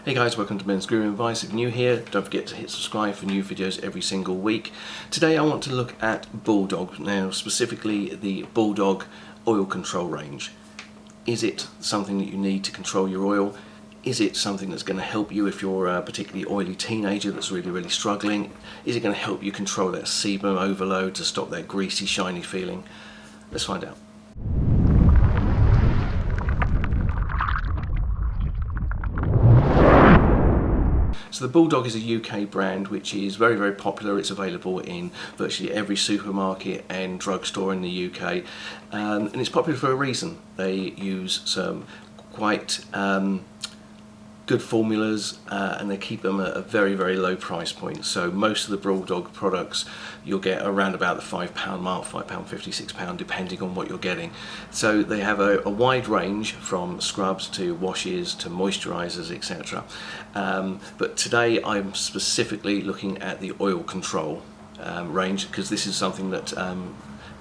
Hey guys, welcome to Men's Grooming Advice. If you're new here, don't forget to hit subscribe for new videos every single week. Today I want to look at Bulldog, now specifically the Bulldog Oil Control Range. Is it something that you need to control your oil? Is it something that's going to help you if you're a particularly oily teenager that's really struggling? Is it going to help you control that sebum overload to stop that greasy, shiny feeling? Let's find out. So the Bulldog is a UK brand which is very popular. It's available in virtually every supermarket and drugstore in the UK, and it's popular for a reason. They use some quite good formulas and they keep them at a very low price point. So most of the Bulldog products you'll get around about the £5 mark, £5.50, £6 depending on what you're getting. So they have a wide range from scrubs to washes to moisturizers, etc. But today I'm specifically looking at the oil control range because this is something that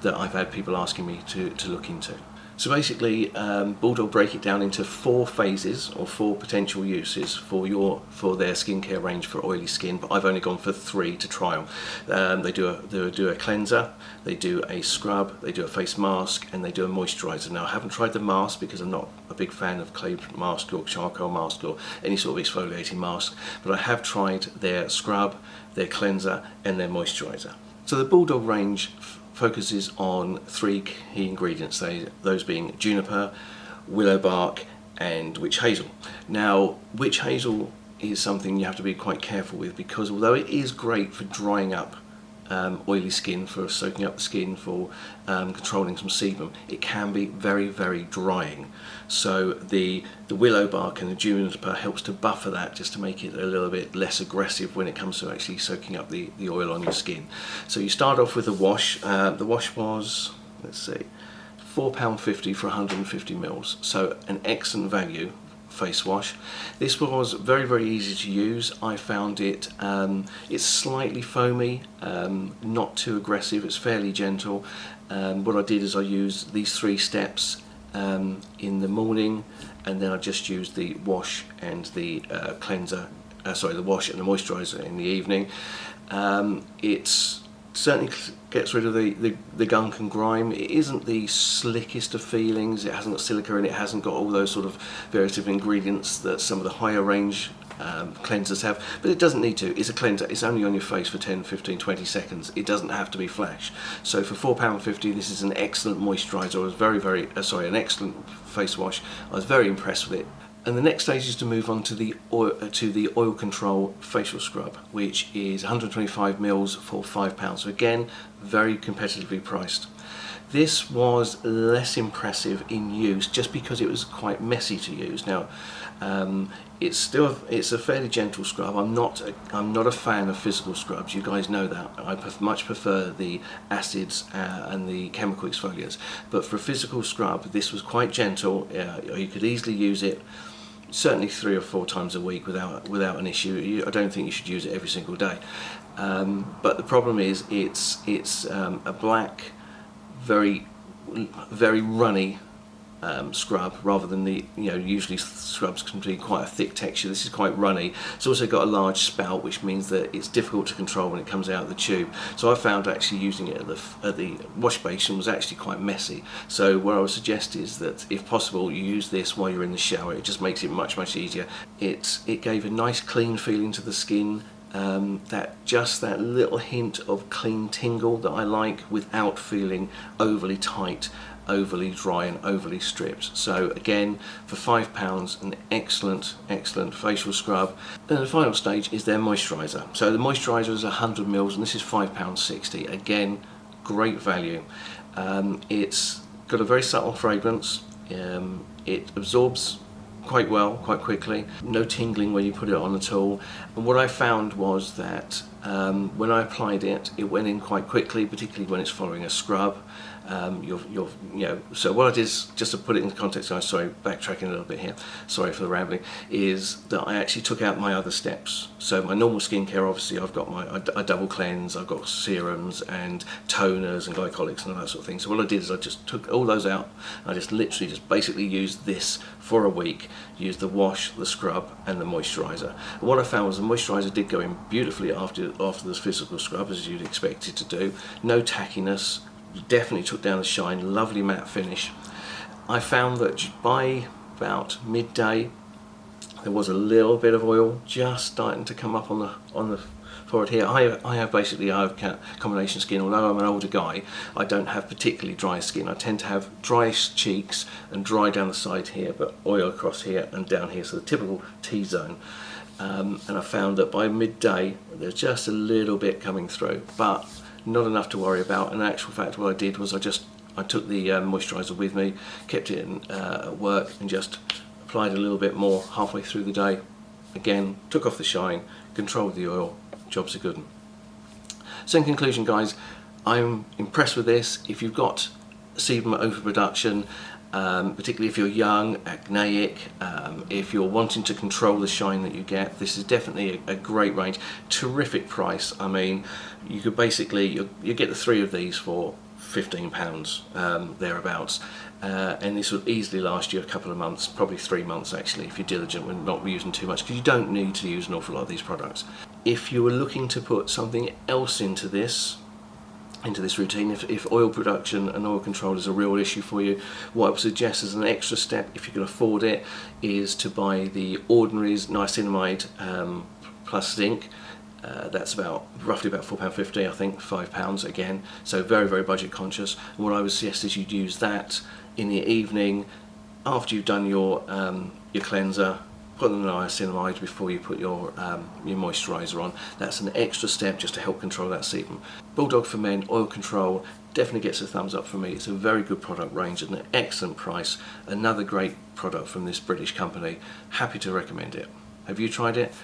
that I've had people asking me to look into. So basically, Bulldog break it down into 4 phases or 4 potential uses for their skincare range for oily skin, but I've only gone for 3 to trial. They do a cleanser, they do a scrub, they do a face mask, and they do a moisturizer. Now I haven't tried the mask because I'm not a big fan of clay mask or charcoal mask or any sort of exfoliating mask, but I have tried their scrub, their cleanser, and their moisturizer. So the Bulldog range focuses on 3 key ingredients, those being juniper, willow bark and witch hazel. Now witch hazel is something you have to be quite careful with because although it is great for drying up oily skin, for soaking up the skin, for controlling some sebum, it can be very drying. So the willow bark and the juniper helps to buffer that, just to make it a little bit less aggressive when it comes to actually soaking up the oil on your skin. So you start off with a wash. The wash was, let's see, £4.50 for 150 mils, so an excellent value face wash. This was very easy to use. I found it, it's slightly foamy, not too aggressive, it's fairly gentle. What I did is I used these 3 steps in the morning, and then I just used the wash and the cleanser, the wash and the moisturizer in the evening. It's certainly gets rid of the gunk and grime. It isn't the slickest of feelings, it hasn't got silica in it, hasn't got all those sort of various different ingredients that some of the higher range cleansers have, but it doesn't need to. It's a cleanser, it's only on your face for 10, 15, 20 seconds. It doesn't have to be flash. So for £4.50 this is an excellent moisturizer. I was an excellent face wash. I was very impressed with it. And the next stage is to move on to the oil control facial scrub, which is 125 mils for £5. So again, very competitively priced. This was less impressive in use just because it was quite messy to use. Now it's a fairly gentle scrub. I'm not a fan of physical scrubs. You guys know that. I much prefer the acids and the chemical exfoliants. But for a physical scrub, this was quite gentle. You could easily use it certainly 3 or 4 times a week without an issue. I don't think you should use it every single day. But the problem is it's a black, very runny scrub, rather than the usually scrubs can be quite a thick texture. This is quite runny. It's also got a large spout, which means that it's difficult to control when it comes out of the tube. So I found actually using it at the wash basin was actually quite messy. So what I would suggest is that if possible you use this while you're in the shower. It just makes it much easier. It gave a nice clean feeling to the skin. That little hint of clean tingle that I like without feeling overly tight, overly dry and overly stripped. So again, for £5, an excellent facial scrub. And the final stage is their moisturizer. So the moisturizer is 100 mils and this is £5.60. Again, great value. It's got a very subtle fragrance. It absorbs quite well, quite quickly. No tingling when you put it on at all. And what I found was that when I applied it, it went in quite quickly, particularly when it's following a scrub. So what I did is, just to put it into context, I'm sorry, backtracking a little bit here, sorry for the rambling, is that I actually took out my other steps. So my normal skincare, obviously I've got I double cleanse, I've got serums and toners and glycolics and all that sort of thing. So what I did is I just took all those out. I just literally just basically used this for a week, used the wash, the scrub and the moisturiser. And what I found was the moisturiser did go in beautifully after this physical scrub, as you'd expect it to do. No tackiness, definitely took down the shine, lovely matte finish. I found that by about midday there was a little bit of oil just starting to come up on the forehead here. I have combination skin. Although I'm an older guy, I don't have particularly dry skin. I tend to have dry cheeks and dry down the side here, but oil across here and down here, so the typical T-zone. And I found that by midday there's just a little bit coming through, but not enough to worry about. In actual fact, what I did was I took the moisturiser with me, kept it at work, and just applied a little bit more halfway through the day. Again, took off the shine, controlled the oil, job's a good one. So in conclusion, guys, I'm impressed with this. If you've got sebum overproduction, particularly if you're young, acneic, if you're wanting to control the shine that you get, this is definitely a great range. Terrific price. I mean, you could basically you get the 3 of these for £15 thereabouts, and this would easily last you a couple of months, probably 3 months actually, if you're diligent and not using too much, because you don't need to use an awful lot of these products. If you were looking to put something else into this routine, if oil production and oil control is a real issue for you, what I would suggest as an extra step, if you can afford it, is to buy the Ordinary's niacinamide plus zinc. That's roughly about £4.50, I think, £5 again, so very, very budget conscious. And what I would suggest is you'd use that in the evening after you've done your cleanser. Put on the niacinamide before you put your moisturiser on. That's an extra step just to help control that sebum. Bulldog for Men Oil Control definitely gets a thumbs up for me. It's a very good product range at an excellent price. Another great product from this British company. Happy to recommend it. Have you tried it?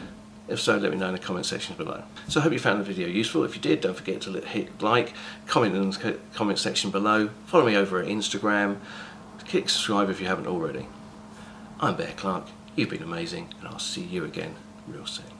If so, let me know in the comment section below. So I hope you found the video useful. If you did, don't forget to hit like, comment in the comment section below, follow me over at Instagram, click subscribe if you haven't already. I'm Bear Clark. You've been amazing, and I'll see you again real soon.